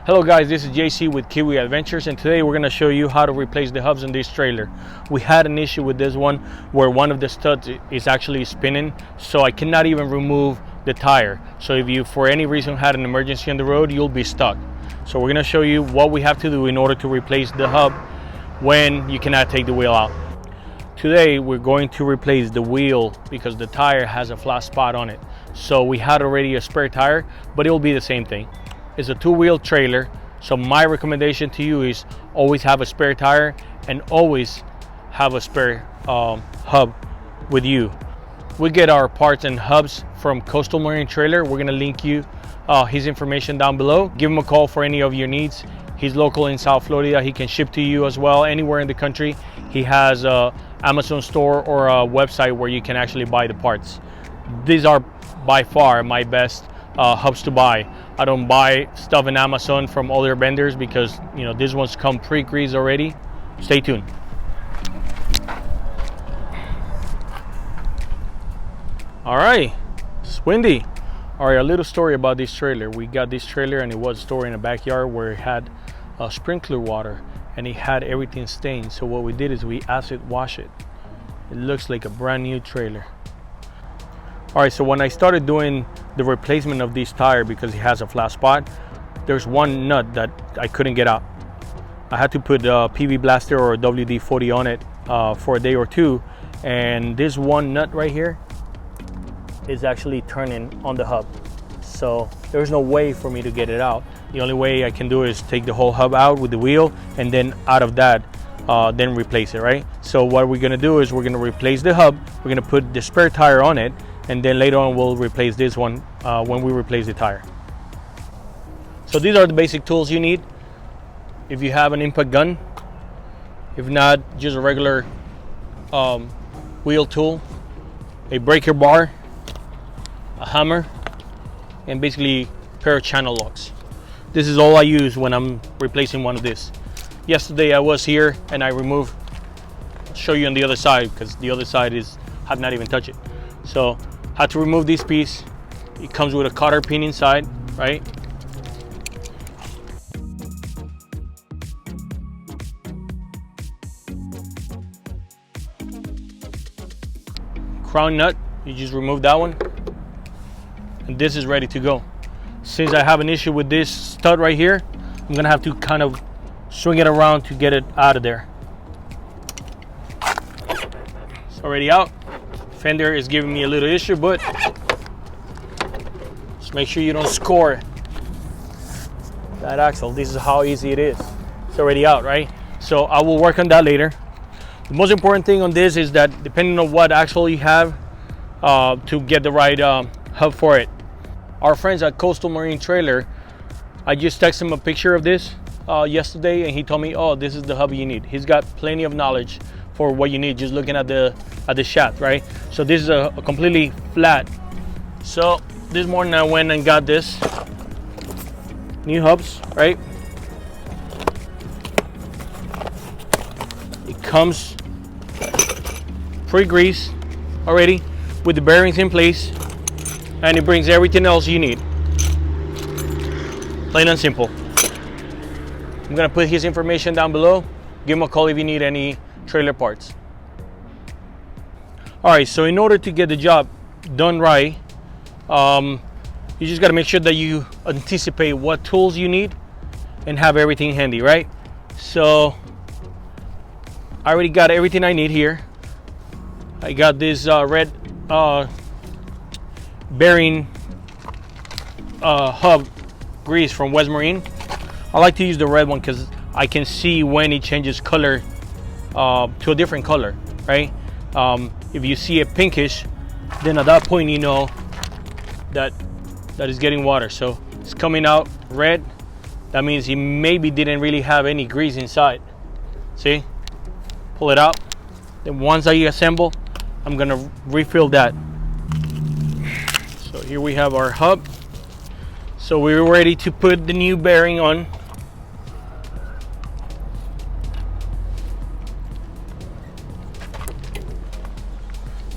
Hello guys, this is JC with KIWI Adventures, and today we're going to show you how to replace the hubs in this trailer. We had an issue with this one where one of the studs is actually spinning, so I cannot even remove the tire. So if you for any reason had an emergency on the road, you'll be stuck. So we're going to show you what we have to do in order to replace the hub when you cannot take the wheel out. Today we're going to replace the wheel because the tire has a flat spot on it. So we had already a spare tire, but it will be the same thing. It's a two-wheel trailer, so my recommendation to you is always have a spare tire and always have a spare hub with you. We get our parts and hubs from Coastal Marine Trailer. We're gonna link you his information down below. Give him a call for any of your needs. He's local in South Florida. He can ship to you as well anywhere in the country. He has a Amazon store or a website where you can actually buy the parts. These are by far my best hubs to buy. I don't buy stuff in Amazon from other vendors because these ones come pre-greased already. Stay tuned. All right, it's windy. All right, a little story about this trailer. We got this trailer and it was stored in a backyard where it had sprinkler water and it had everything stained. So what we did is we acid wash it. It looks like a brand new trailer. All right, so when I started doing the replacement of this tire because it has a flat spot, there's one nut that I couldn't get out. I had to put a PV blaster or a WD-40 on it for a day or two, and this one nut right here is actually turning on the hub. So there's no way for me to get it out. The only way I can do is take the whole hub out with the wheel, and then out of that, then replace it, right? So what we're gonna do is we're gonna replace the hub, we're gonna put the spare tire on it, and then later on we'll replace this one when we replace the tire. So these are the basic tools you need if you have an impact gun. If not, just a regular wheel tool, a breaker bar, a hammer, and basically a pair of channel locks. This is all I use when I'm replacing one of these. Yesterday I was here and I removed, I'll show you on the other side because the other side have not even touched it. So had to remove this piece. It comes with a cotter pin inside, right? Crown nut, you just remove that one, and this is ready to go. Since I have an issue with this stud right here, I'm gonna have to kind of swing it around to get it out of there. It's already out. Fender is giving me a little issue, but just make sure you don't score that axle. This is how easy it is. It's already out, right? So I will work on that later. The most important thing on this is that depending on what axle you have, to get the right hub for it. Our friends at Coastal Marine Trailer, I just texted him a picture of this yesterday, and he told me, oh, this is the hub you need. He's got plenty of knowledge for what you need just looking at the shaft, right? So this is a completely flat. So this morning I went and got this new hubs, right? It comes pre-greased already with the bearings in place, and it brings everything else you need. Plain and simple. I'm gonna put his information down below. Give him a call if you need any trailer parts. All right, so in order to get the job done right, you just got to make sure that you anticipate what tools you need and have everything handy, right? So I already got everything I need here. I got this red bearing hub grease from West Marine. I like to use the red one because I can see when it changes color to a different color, right? If you see it pinkish, then at that point you know that is getting water. So it's coming out red. That means he maybe didn't really have any grease inside. See? Pull it out. Then once I assemble, I'm gonna refill that. So here we have our hub. So we're ready to put the new bearing on.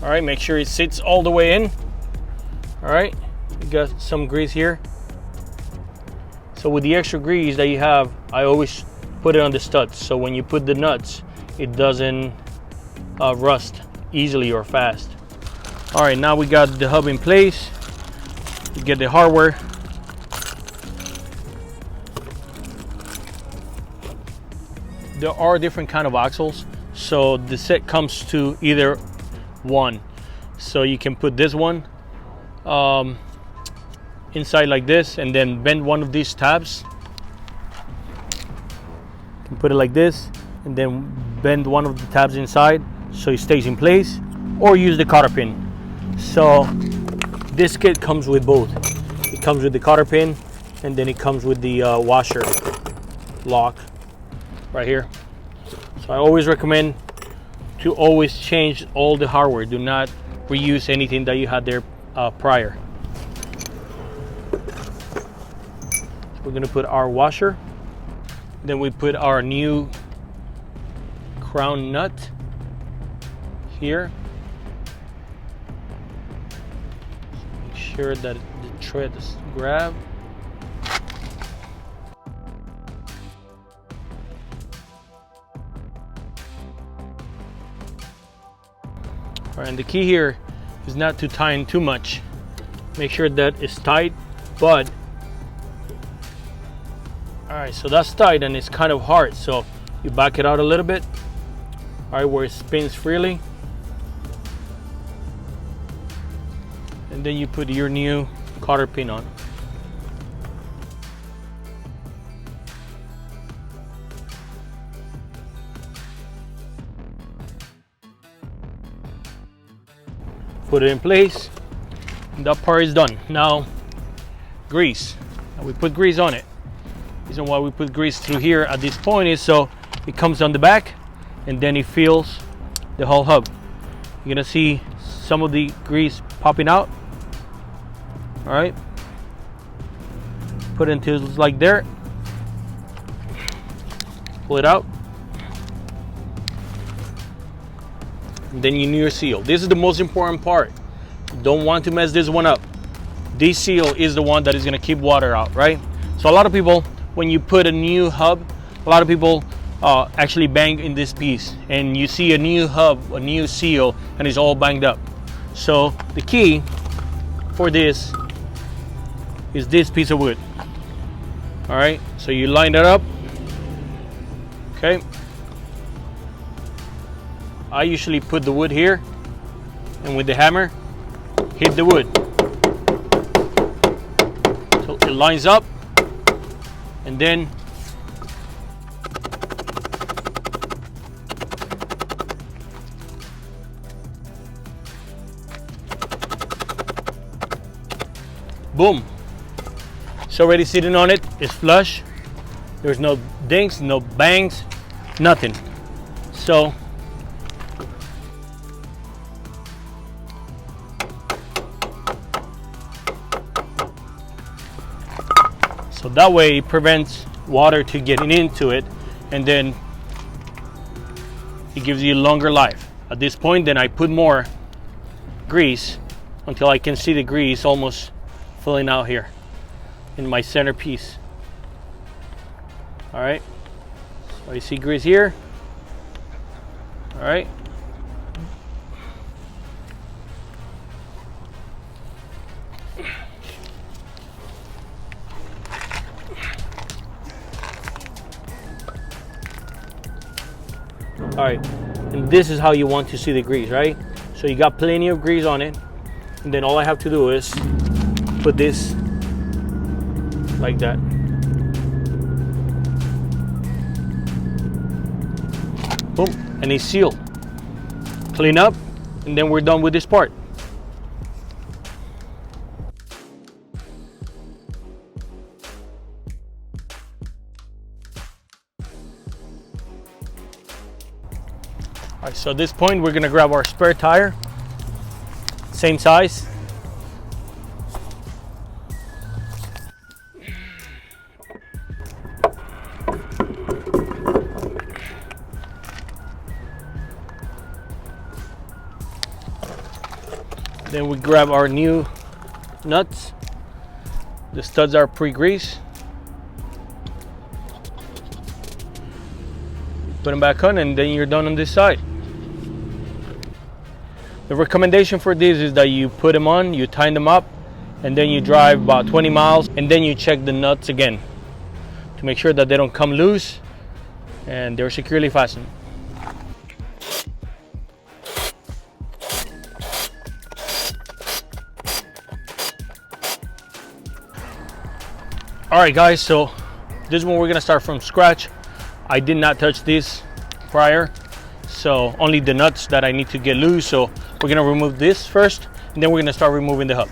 All right, make sure it sits all the way in. All right, we got some grease here. So with the extra grease that you have, I always put it on the studs. So when you put the nuts, it doesn't rust easily or fast. All right, now we got the hub in place. We get the hardware. There are different kind of axles. So the set comes to either one. So you can put this one inside like this, and then bend one of these tabs. You can put it like this, and then bend one of the tabs inside so it stays in place, or use the cotter pin. So this kit comes with both. It comes with the cotter pin, and then it comes with the washer lock right here. So I always recommend to always change all the hardware. Do not reuse anything that you had there prior. We're gonna put our washer, then we put our new crown nut here. Make sure that the thread is grabbed. All right, and the key here is not to tighten too much. Make sure that it's tight, but all right, so that's tight and it's kind of hard. So you back it out a little bit, all right, where it spins freely. And then you put your new cotter pin on. Put it in place. That part is done. Now, grease. Now we put grease on it. The reason why we put grease through here at this point is so it comes on the back and then it fills the whole hub. You're gonna see some of the grease popping out. All right. Put it until it's like there. Pull it out. And then you need your seal. This is the most important part. Don't want to mess this one up. This seal is the one that is gonna keep water out, right? So a lot of people, when you put a new hub, a lot of people actually bang in this piece, and you see a new hub, a new seal, and it's all banged up. So the key for this is this piece of wood. All right, so you line that up. Okay. I usually put the wood here, and with the hammer, hit the wood so it lines up, and then boom, it's already sitting on it. It's flush. There's no dings, no bangs, nothing. So that way it prevents water to getting into it, and then it gives you longer life. At this point, then I put more grease until I can see the grease almost filling out here in my centerpiece. All right, so you see grease here. All right, all right, and this is how you want to see the grease, right? So you got plenty of grease on it, and then all I have to do is put this like that. Boom, and it's sealed. Clean up, and then we're done with this part. All right, so at this point, we're gonna grab our spare tire, same size. Then we grab our new nuts. The studs are pre-greased. put them back on, and then you're done on this side. The recommendation for this is that you put them on, you tighten them up, and then you drive about 20 miles, and then you check the nuts again to make sure that they don't come loose and they're securely fastened. All right guys, so this one we're gonna start from scratch. I did not touch this prior, so only the nuts that I need to get loose. So we're gonna remove this first, and then we're gonna start removing the hub.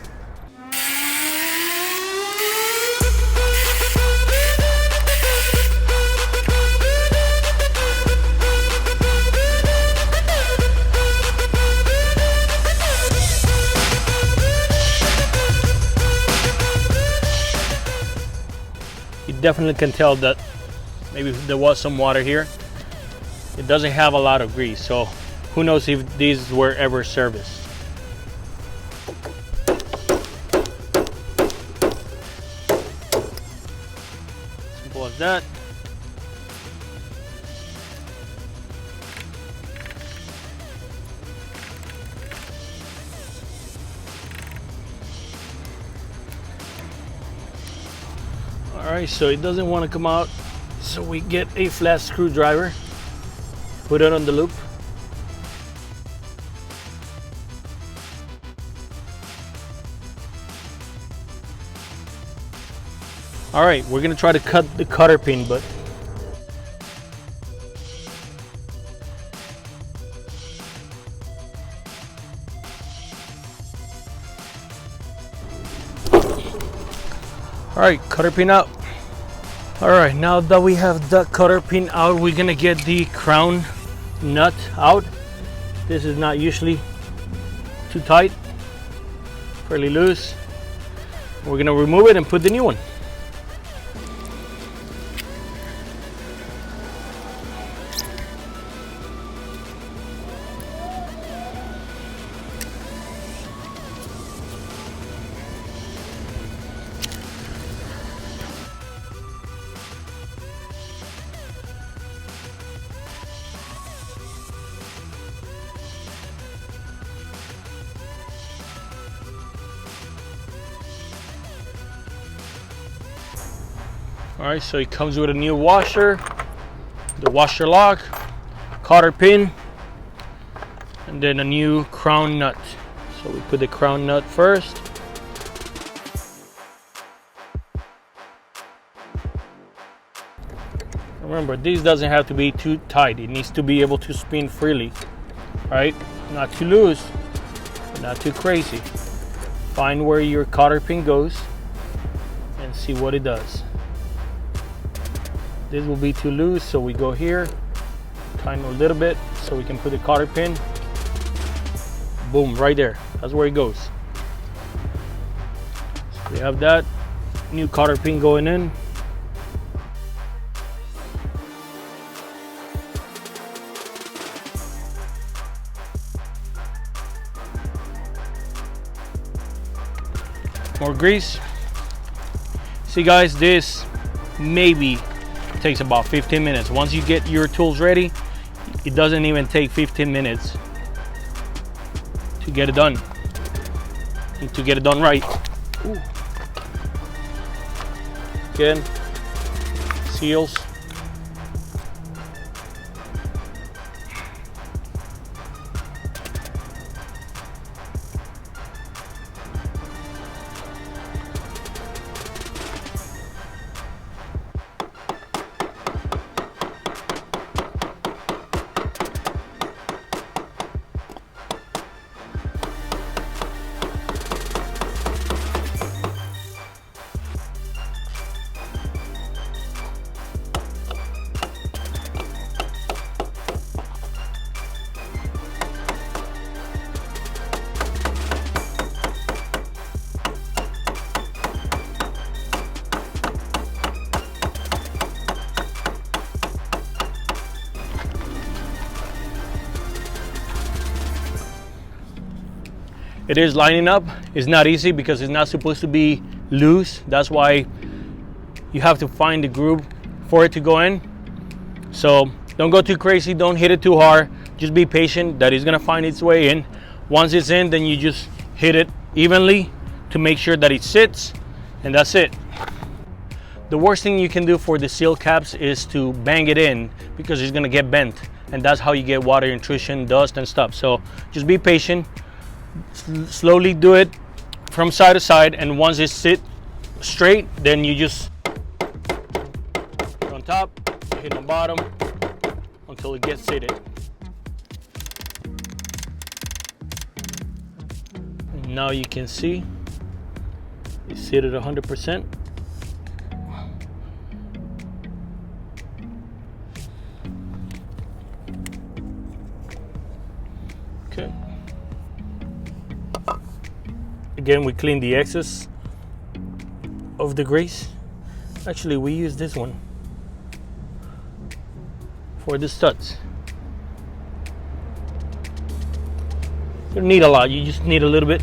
You definitely can tell that maybe there was some water here. It doesn't have a lot of grease, so who knows if these were ever serviced. Simple as that. Alright, so it doesn't want to come out, so we get a flat screwdriver, put it on the loop. Alright, we're going to try to cut the cotter pin, but alright, cutter pin out. Alright, now that we have the cutter pin out, we're gonna get the crown nut out. This is not usually too tight, fairly loose. We're gonna remove it and put the new one. Alright, so it comes with a new washer, the washer lock, cotter pin, and then a new crown nut. So we put the crown nut first. Remember, this doesn't have to be too tight. It needs to be able to spin freely, right? Not too loose, but not too crazy. Find where your cotter pin goes and see what it does. This will be too loose, so we go here, tighten a little bit so we can put the cotter pin. Boom, right there. That's where it goes. So we have that new cotter pin going in. More grease. See guys, this maybe takes about 15 minutes. Once you get your tools ready, it doesn't even take 15 minutes to get it done. And to get it done right. Ooh. Again, seals. It is lining up. It's not easy because it's not supposed to be loose. That's why you have to find the groove for it to go in. So Don't go too crazy, don't hit it too hard. Just be patient that it's gonna find its way in. Once it's in, then you just hit it evenly to make sure that it sits, and that's it. The worst thing you can do for the seal caps is to bang it in, because it's gonna get bent, and that's how you get water intrusion, dust and stuff. So just be patient, slowly do it from side to side, and once it sit straight, then you just on top, hit on bottom until it gets seated. And now you can see it's seated 100%. Okay. Again, we clean the excess of the grease. Actually, we use this one for the studs. You don't need a lot, you just need a little bit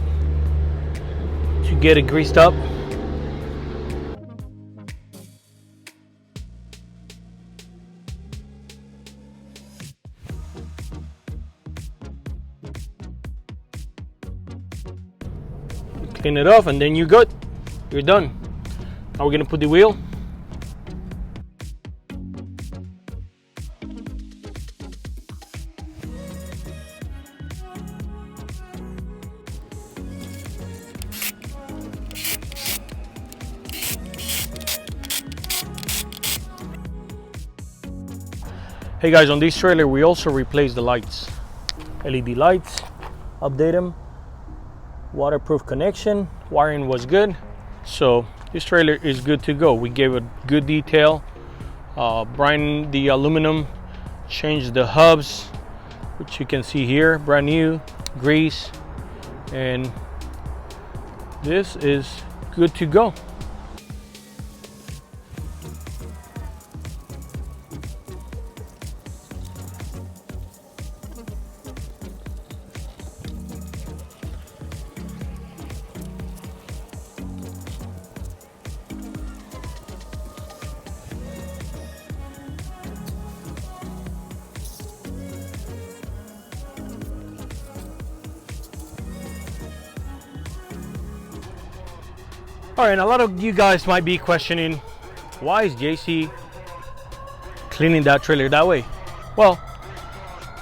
to get it greased up. You clean it off and then you're good. You're done. Now we're gonna put the wheel. Hey guys, on this trailer we also replaced the lights, LED lights, update them, waterproof connection, wiring was good, so this trailer is good to go. We gave it good detail, brightened the aluminum, changed the hubs, which you can see here, brand new, grease, and this is good to go. All right, and a lot of you guys might be questioning, why is JC cleaning that trailer that way? Well,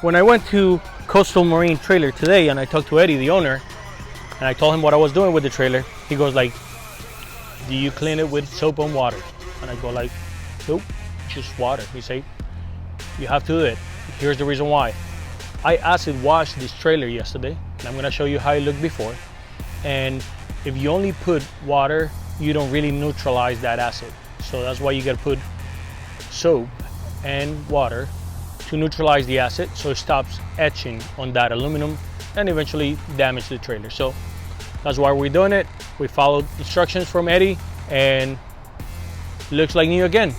when I went to Coastal Marine Trailer today and I talked to Eddie, the owner, and I told him what I was doing with the trailer, he goes like, do you clean it with soap and water? And I go like, nope, just water. He say, you have to do it. Here's the reason why. I acid washed this trailer yesterday, and I'm gonna show you how it looked before. And if you only put water, you don't really neutralize that acid. So that's why you gotta put soap and water to neutralize the acid, so it stops etching on that aluminum and eventually damage the trailer. So that's why we're doing it. We followed instructions from Eddie and it looks like new again.